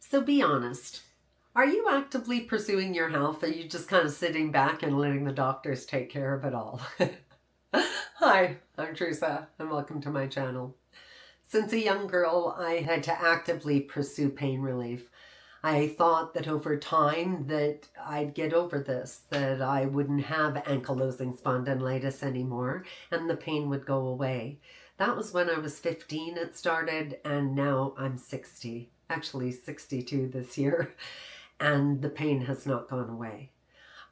So be honest. Are you actively pursuing your health, or are you just kind of sitting back and letting the doctors take care of it all? Hi, I'm Teresa, and welcome to my channel. Since a young girl, I had to actively pursue pain relief. I thought that over time that I'd get over this, that I wouldn't have ankylosing spondylitis anymore, and the pain would go away. That was when I was 15 it started, and now I'm 60. Actually 62 this year, and the pain has not gone away.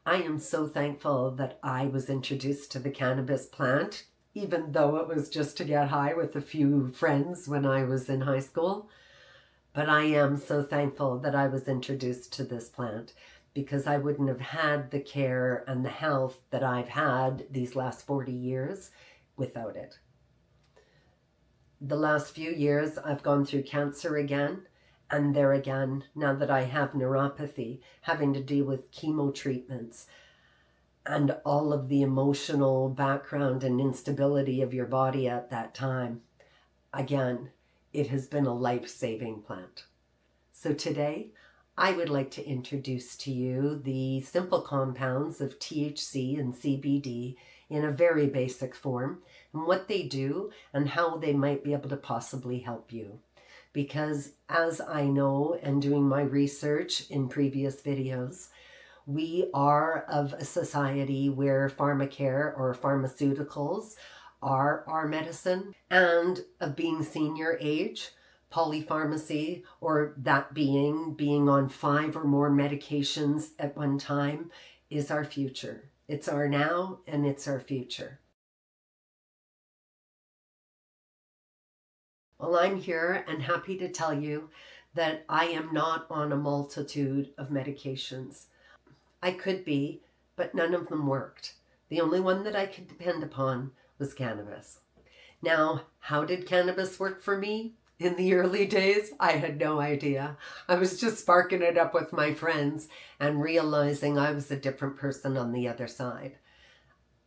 I am so thankful that I was introduced to the cannabis plant, even though it was just to get high with a few friends when I was in high school. But I am so thankful that I was introduced to this plant, because I wouldn't have had the care and the health that I've had these last 40 years without it. The last few years I've gone through cancer again, and there again, now that I have neuropathy, having to deal with chemo treatments and all of the emotional background and instability of your body at that time, again, it has been a life-saving plant. So today, I would like to introduce to you the simple compounds of THC and CBD in a very basic form, and what they do and how they might be able to possibly help you. Because as I know, and doing my research in previous videos, we are of a society where pharmacare or pharmaceuticals are our medicine, and of being senior age, polypharmacy, or that being on 5 or more medications at one time, is our future. It's our now and it's our future. Well, I'm here and happy to tell you that I am not on a multitude of medications. I could be, but none of them worked. The only one that I could depend upon was cannabis. Now, how did cannabis work for me? In the early days, I had no idea. I was just sparking it up with my friends and realizing I was a different person on the other side.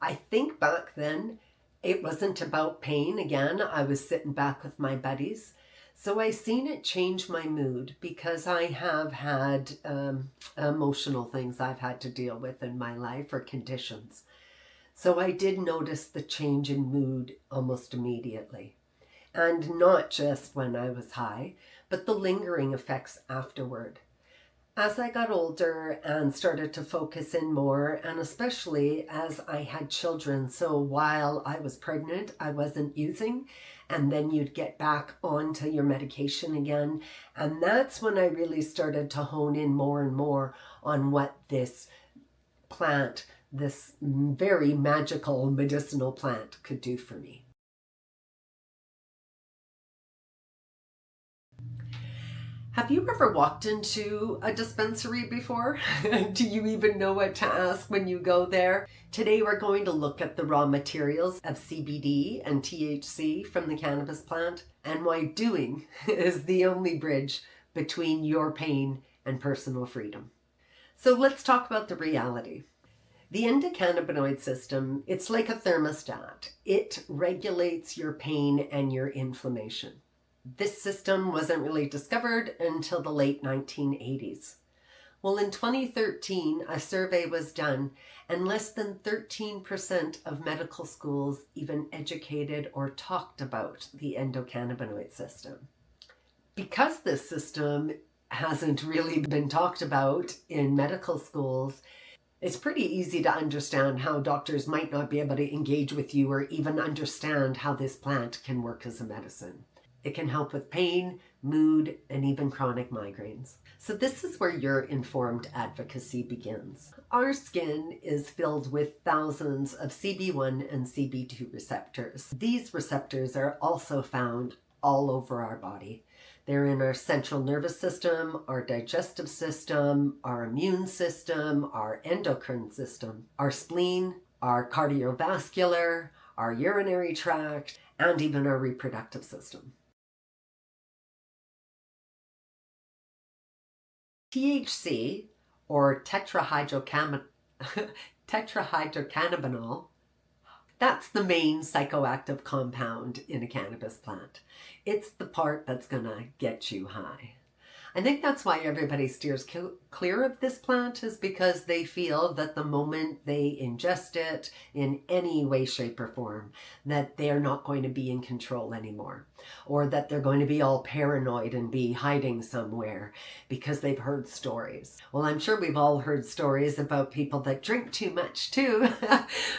I think back then, it wasn't about pain. Again, I was sitting back with my buddies. So I seen it change my mood, because I have had emotional things I've had to deal with in my life, or conditions. So I did notice the change in mood almost immediately. And not just when I was high, but the lingering effects afterward. As I got older and started to focus in more, and especially as I had children, so while I was pregnant, I wasn't using, and then you'd get back onto your medication again. And that's when I really started to hone in more and more on what this plant, this very magical medicinal plant, could do for me. Have you ever walked into a dispensary before? Do you even know what to ask when you go there? Today we're going to look at the raw materials of CBD and THC from the cannabis plant, and why doing is the only bridge between your pain and personal freedom. So let's talk about the reality. The endocannabinoid system, it's like a thermostat. It regulates your pain and your inflammation. This system wasn't really discovered until the late 1980s. Well, in 2013, a survey was done, and less than 13% of medical schools even educated or talked about the endocannabinoid system. Because this system hasn't really been talked about in medical schools, it's pretty easy to understand how doctors might not be able to engage with you or even understand how this plant can work as a medicine. It can help with pain, mood, and even chronic migraines. So this is where your informed advocacy begins. Our skin is filled with thousands of CB1 and CB2 receptors. These receptors are also found all over our body. They're in our central nervous system, our digestive system, our immune system, our endocrine system, our spleen, our cardiovascular, our urinary tract, and even our reproductive system. THC, or tetrahydrocannabinol, that's the main psychoactive compound in a cannabis plant. It's the part that's gonna get you high. I think that's why everybody steers clear of this plant, is because they feel that the moment they ingest it in any way, shape, or form, that they're not going to be in control anymore, or that they're going to be all paranoid and be hiding somewhere because they've heard stories. Well, I'm sure we've all heard stories about people that drink too much too,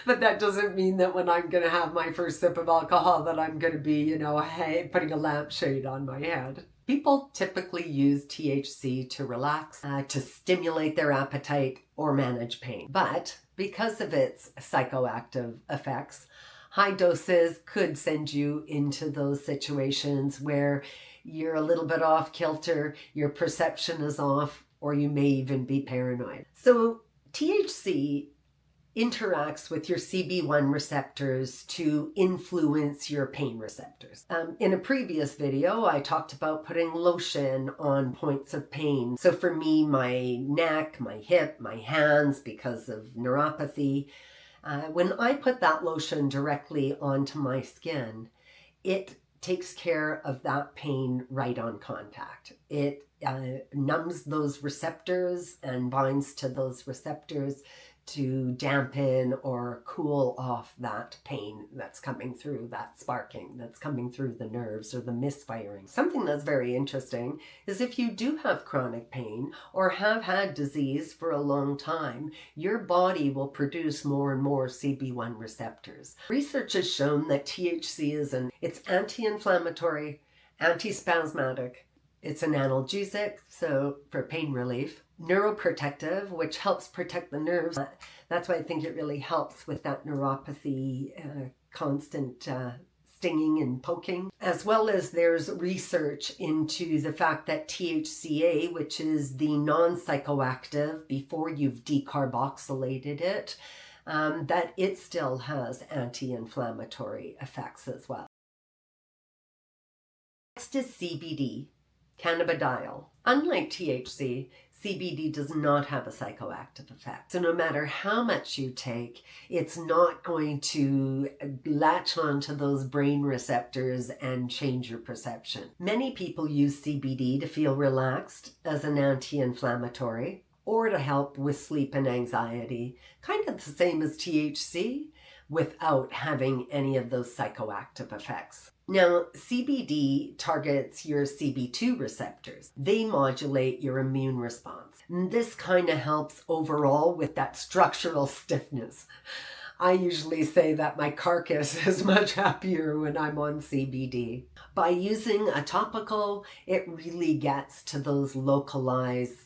but that doesn't mean that when I'm going to have my first sip of alcohol that I'm going to be, hey, putting a lampshade on my head. People typically use THC to relax, to stimulate their appetite, or manage pain. But because of its psychoactive effects, high doses could send you into those situations where you're a little bit off kilter, your perception is off, or you may even be paranoid. So THC interacts with your CB1 receptors to influence your pain receptors. In a previous video, I talked about putting lotion on points of pain. So for me, my neck, my hip, my hands, because of neuropathy, when I put that lotion directly onto my skin, it takes care of that pain right on contact. It numbs those receptors and binds to those receptors to dampen or cool off that pain that's coming through, that sparking that's coming through the nerves or the misfiring. Something that's very interesting is if you do have chronic pain or have had disease for a long time, your body will produce more and more CB1 receptors. Research has shown that THC it's anti-inflammatory, antispasmodic, it's an analgesic, so for pain relief, neuroprotective, which helps protect the nerves. That's why I think it really helps with that neuropathy, constant stinging and poking. As well as there's research into the fact that THCA, which is the non-psychoactive before you've decarboxylated it, that it still has anti-inflammatory effects as well. Next is CBD. Cannabidiol. Unlike THC, CBD does not have a psychoactive effect. So no matter how much you take, it's not going to latch onto those brain receptors and change your perception. Many people use CBD to feel relaxed as an anti-inflammatory or to help with sleep and anxiety, kind of the same as THC, without having any of those psychoactive effects. Now, CBD targets your CB2 receptors. They modulate your immune response. And this kind of helps overall with that structural stiffness. I usually say that my carcass is much happier when I'm on CBD. By using a topical, it really gets to those localized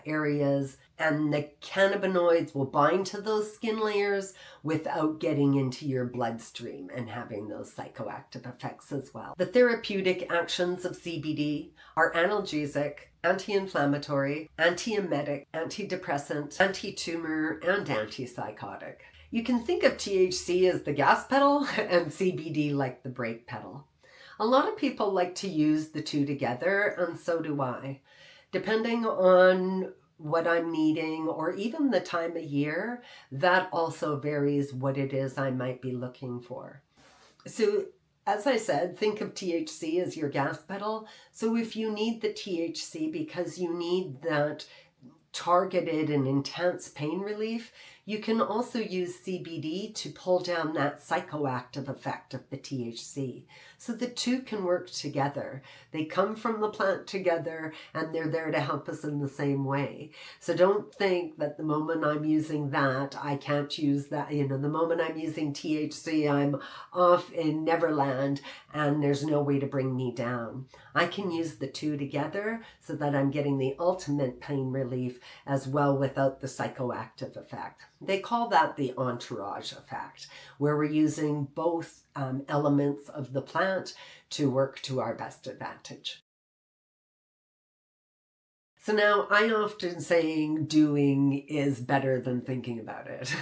areas, and the cannabinoids will bind to those skin layers without getting into your bloodstream and having those psychoactive effects as well. The therapeutic actions of CBD are analgesic, anti-inflammatory, antiemetic, antidepressant, anti-tumor, and antipsychotic. You can think of THC as the gas pedal and CBD like the brake pedal. A lot of people like to use the two together, and so do I. Depending on what I'm needing or even the time of year, that also varies what it is I might be looking for. So as I said, think of THC as your gas pedal. So if you need the THC because you need that targeted and intense pain relief, you can also use CBD to pull down that psychoactive effect of the THC. So the two can work together. They come from the plant together and they're there to help us in the same way. So don't think that the moment I'm using that, I can't use that. The moment I'm using THC, I'm off in Neverland and there's no way to bring me down. I can use the two together so that I'm getting the ultimate pain relief as well without the psychoactive effect. They call that the entourage effect, where we're using both elements of the plant to work to our best advantage. So now I often saying doing is better than thinking about it.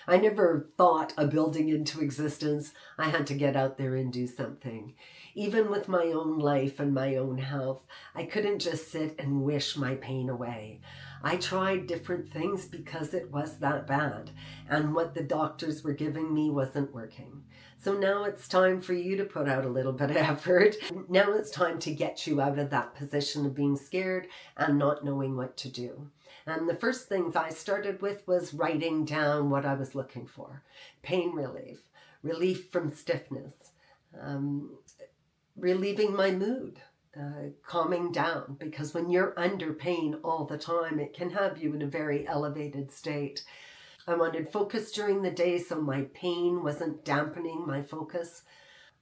I never thought a building into existence. I had to get out there and do something. Even with my own life and my own health, I couldn't just sit and wish my pain away. I tried different things because it was that bad, and what the doctors were giving me wasn't working. So now it's time for you to put out a little bit of effort. Now it's time to get you out of that position of being scared and not knowing what to do. And the first things I started with was writing down what I was looking for. Pain relief, relief from stiffness, relieving my mood, calming down, because when you're under pain all the time, it can have you in a very elevated state. I wanted focus during the day, so my pain wasn't dampening my focus.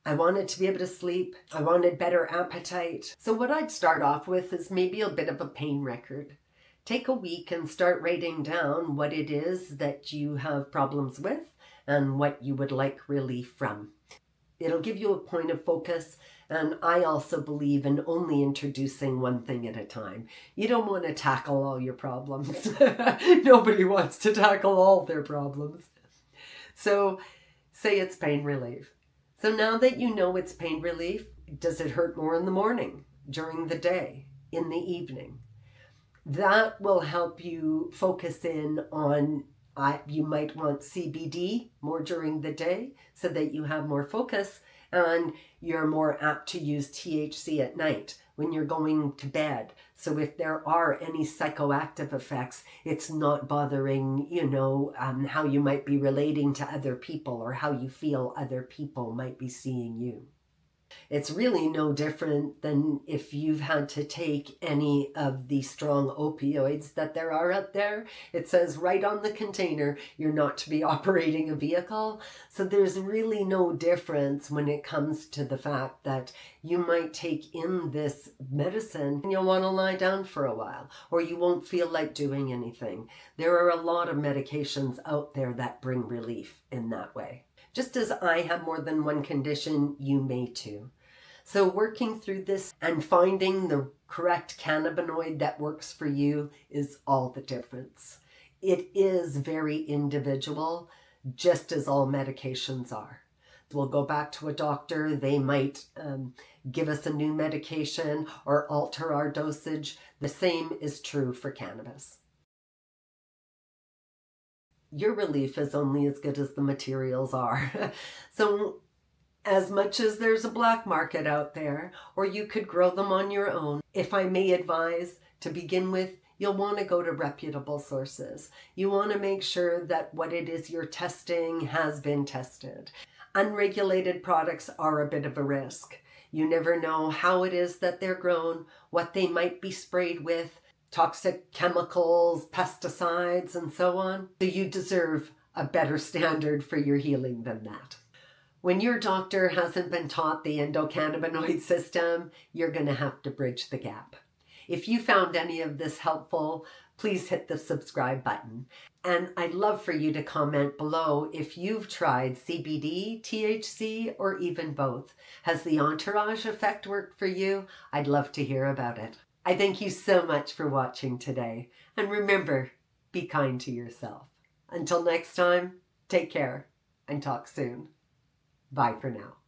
I wanted to be able to sleep. I wanted better appetite. So what I'd start off with is maybe a bit of a pain record. Take a week and start writing down what it is that you have problems with and what you would like relief from. It'll give you a point of focus, and I also believe in only introducing one thing at a time. You don't want to tackle all your problems. Nobody wants to tackle all their problems. So say it's pain relief. So now that you know it's pain relief, does it hurt more in the morning, during the day, in the evening? That will help you focus in on, you might want CBD more during the day so that you have more focus, and you're more apt to use THC at night when you're going to bed. So if there are any psychoactive effects, it's not bothering, how you might be relating to other people or how you feel other people might be seeing you. It's really no different than if you've had to take any of the strong opioids that there are out there. It says right on the container, you're not to be operating a vehicle. So there's really no difference when it comes to the fact that you might take in this medicine and you'll want to lie down for a while, or you won't feel like doing anything. There are a lot of medications out there that bring relief in that way. Just as I have more than one condition, you may too. So working through this and finding the correct cannabinoid that works for you is all the difference. It is very individual, just as all medications are. We'll go back to a doctor, they might give us a new medication or alter our dosage. The same is true for cannabis. Your relief is only as good as the materials are. So as much as there's a black market out there, or you could grow them on your own, if I may advise, to begin with, you'll want to go to reputable sources. You want to make sure that what it is you're testing has been tested. Unregulated products are a bit of a risk. You never know how it is that they're grown, what they might be sprayed with, toxic chemicals, pesticides, and so on. So you deserve a better standard for your healing than that. When your doctor hasn't been taught the endocannabinoid system, you're going to have to bridge the gap. If you found any of this helpful, please hit the subscribe button. And I'd love for you to comment below if you've tried CBD, THC, or even both. Has the entourage effect worked for you? I'd love to hear about it. I thank you so much for watching today. And remember, be kind to yourself. Until next time, take care and talk soon. Bye for now.